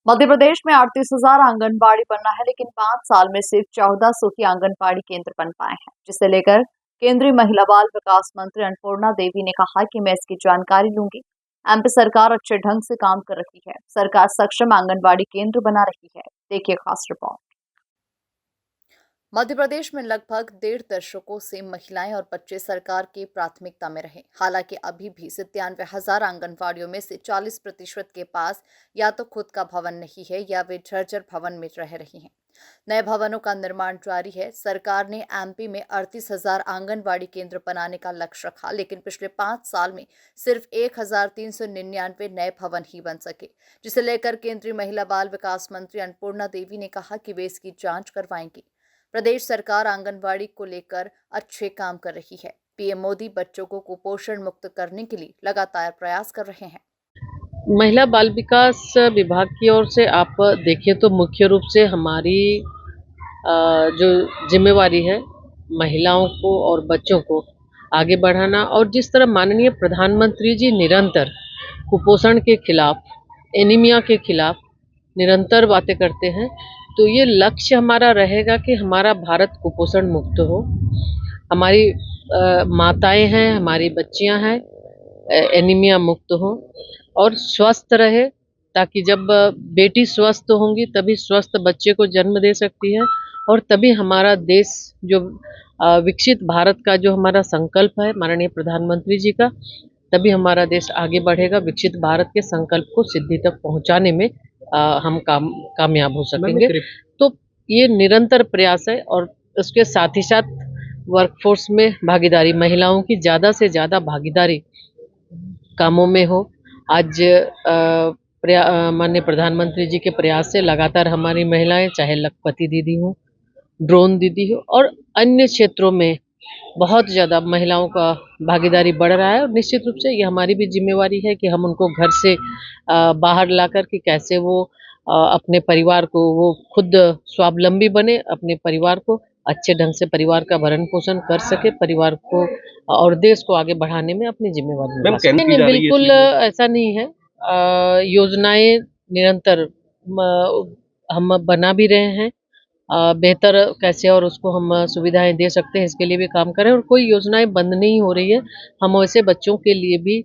मध्य प्रदेश में 38,000 आंगनबाड़ी बनना है, लेकिन 5 साल में सिर्फ 1400 ही आंगनबाड़ी केंद्र बन पाए हैं, जिसे लेकर केंद्रीय महिला बाल विकास मंत्री अन्नपूर्णा देवी ने कहा कि मैं इसकी जानकारी लूंगी। एमपी सरकार अच्छे ढंग से काम कर रही है। सरकार सक्षम आंगनबाड़ी केंद्र बना रही है। देखिए खास रिपोर्ट। मध्य प्रदेश में लगभग 1.5 दशकों से महिलाएं और बच्चे सरकार की प्राथमिकता में रहे। हालांकि अभी भी 97,000 आंगनबाड़ियों में से 40% के पास या तो खुद का भवन नहीं है या वे जर्जर भवन में रह रही हैं। नए भवनों का निर्माण जारी है। सरकार ने एमपी में 38,000 आंगनबाड़ी केंद्र बनाने का लक्ष्य रखा, लेकिन पिछले 5 साल में सिर्फ 1,399 नए भवन ही बन सके, जिसे लेकर केंद्रीय महिला बाल विकास मंत्री अन्नपूर्णा देवी ने कहा कि वे इसकी जांच करवाएंगी। प्रदेश सरकार आंगनबाड़ी को लेकर अच्छे काम कर रही है। पीएम मोदी बच्चों को कुपोषण मुक्त करने के लिए लगातार प्रयास कर रहे हैं। महिला बाल विकास विभाग की ओर से आप देखिए तो मुख्य रूप से हमारी जो जिम्मेवारी है महिलाओं को और बच्चों को आगे बढ़ाना, और जिस तरह माननीय प्रधानमंत्री जी निरंतर कुपोषण के खिलाफ, एनीमिया के खिलाफ निरंतर बातें करते हैं, तो ये लक्ष्य हमारा रहेगा कि हमारा भारत कुपोषण मुक्त हो। हमारी माताएं हैं, हमारी बच्चियां हैं, एनीमिया मुक्त हो और स्वस्थ रहे, ताकि जब बेटी स्वस्थ होंगी तभी स्वस्थ बच्चे को जन्म दे सकती है, और तभी हमारा देश जो विकसित भारत का जो हमारा संकल्प है माननीय प्रधानमंत्री जी का, तभी हमारा देश आगे बढ़ेगा। विकसित भारत के संकल्प को सिद्धि तक पहुंचाने में हम कामयाब हो सकेंगे। तो ये निरंतर प्रयास है, और उसके साथ ही साथ वर्कफोर्स में भागीदारी, महिलाओं की ज़्यादा से ज़्यादा भागीदारी कामों में हो। आज माननीय प्रधानमंत्री जी के प्रयास से लगातार हमारी महिलाएं, चाहे लखपति दीदी हो, ड्रोन दीदी हो, और अन्य क्षेत्रों में बहुत ज़्यादा महिलाओं का भागीदारी बढ़ रहा है। और निश्चित रूप से ये हमारी भी जिम्मेवारी है कि हम उनको घर से बाहर ला कर के कैसे वो अपने परिवार को, वो खुद स्वावलंबी बने, अपने परिवार को अच्छे ढंग से परिवार का भरण पोषण कर सके, परिवार को और देश को आगे बढ़ाने में अपनी जिम्मेवारी निभा सके। नहीं, बिल्कुल ऐसा नहीं है। योजनाएं निरंतर हम बना भी रहे हैं। बेहतर कैसे और उसको हम सुविधाएं दे सकते हैं, इसके लिए भी काम करें, और कोई योजनाएं बंद नहीं हो रही है। हम वैसे बच्चों के लिए भी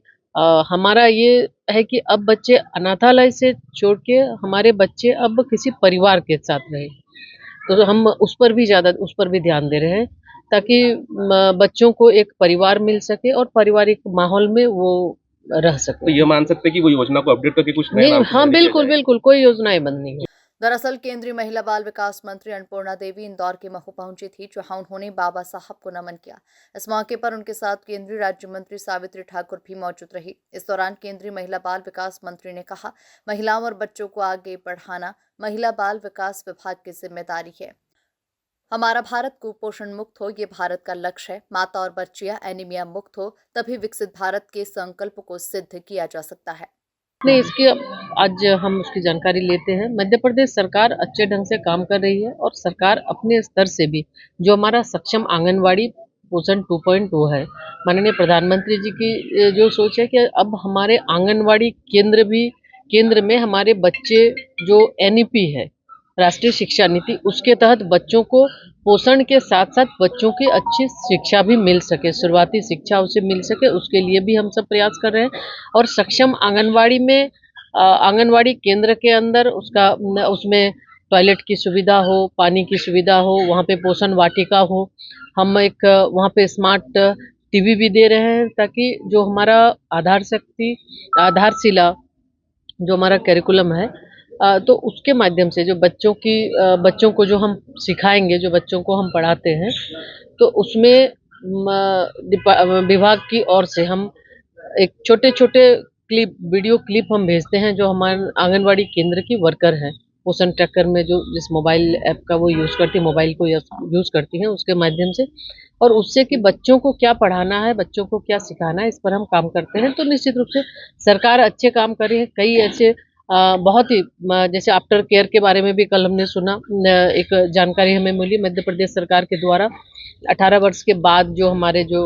हमारा ये है कि अब बच्चे अनाथालय से छोड़ के हमारे बच्चे अब किसी परिवार के साथ रहे, तो हम उस पर भी ध्यान दे रहे हैं, ताकि बच्चों को एक परिवार मिल सके और पारिवारिक माहौल में वो रह सके। तो ये मान सकते हैं कि वो योजना को अपडेट करके कुछ नहीं, हाँ बिल्कुल बिल्कुल, कोई योजनाएं बंद नहीं है। दरअसल केंद्रीय महिला बाल विकास मंत्री अन्नपूर्णा देवी इंदौर के महू पहुंची थी, जहां उन्होंने बाबा साहब को नमन किया। इस मौके पर उनके साथ केंद्रीय राज्य मंत्री सावित्री ठाकुर भी मौजूद रही। इस दौरान केंद्रीय महिला बाल विकास मंत्री ने कहा, महिलाओं और बच्चों को आगे बढ़ाना महिला बाल विकास विभाग की जिम्मेदारी है। हमारा भारत कुपोषण मुक्त हो, ये भारत का लक्ष्य है। माता और बच्चियां एनीमिया मुक्त हो, तभी विकसित भारत के संकल्प को सिद्ध किया जा सकता है। नहीं, इसकी आज हम उसकी जानकारी लेते हैं। मध्य प्रदेश सरकार अच्छे ढंग से काम कर रही है, और सरकार अपने स्तर से भी जो हमारा सक्षम आंगनवाड़ी पोषण 2.0 है, माननीय प्रधानमंत्री जी की जो सोच है कि अब हमारे आंगनवाड़ी केंद्र में हमारे बच्चे, जो एनईपी है राष्ट्रीय शिक्षा नीति, उसके तहत बच्चों को पोषण के साथ साथ बच्चों की अच्छी शिक्षा भी मिल सके, शुरुआती शिक्षा उसे मिल सके, उसके लिए भी हम सब प्रयास कर रहे हैं। और सक्षम आंगनवाड़ी में आंगनवाड़ी केंद्र के अंदर उसमें टॉयलेट की सुविधा हो, पानी की सुविधा हो, वहाँ पे पोषण वाटिका हो। हम एक वहाँ पे स्मार्ट टीवी भी दे रहे हैं, ताकि जो हमारा आधारशिला जो हमारा करिकुलम है, तो उसके माध्यम से जो बच्चों को जो हम सिखाएंगे, जो बच्चों को हम पढ़ाते हैं, तो उसमें विभाग की ओर से हम एक छोटे-छोटे वीडियो क्लिप हम भेजते हैं, जो हमारे आंगनवाड़ी केंद्र की वर्कर हैं, पोषण ट्रैकर में जिस मोबाइल ऐप का वो यूज़ करती, मोबाइल को यूज़ करती हैं, उसके माध्यम से, और उससे कि बच्चों को क्या पढ़ाना है, बच्चों को क्या सिखाना है, इस पर हम काम करते हैं। तो निश्चित रूप से सरकार अच्छे काम कर रही है। कई ऐसे बहुत ही जैसे आफ्टर केयर के बारे में भी कल हमने सुना, एक जानकारी हमें मिली मध्य प्रदेश सरकार के द्वारा 18 वर्ष के बाद जो हमारे जो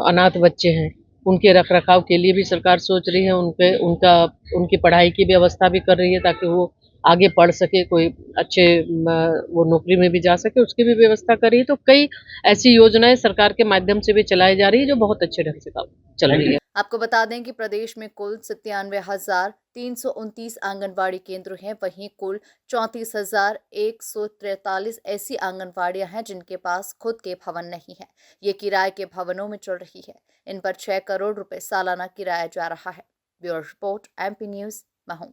अनाथ बच्चे हैं, उनके रखरखाव के लिए भी सरकार सोच रही है, उनकी पढ़ाई की व्यवस्था भी कर रही है, ताकि वो आगे पढ़ सके, कोई अच्छे वो नौकरी में भी जा सके, उसकी भी व्यवस्था करी है। तो कई ऐसी योजनाएँ सरकार के माध्यम से भी चलाई जा रही है, जो बहुत अच्छे ढंग से चल रही है। आपको बता दें कि प्रदेश में कुल 97,329 आंगनबाड़ी केंद्र हैं, वहीं कुल 34,143 ऐसी आंगनबाड़ियां हैं जिनके पास खुद के भवन नहीं है। ये किराए के भवनों में चल रही है। इन पर 6 करोड़ रुपए सालाना किराया जा रहा है। Bureau report, MP news, Mhow.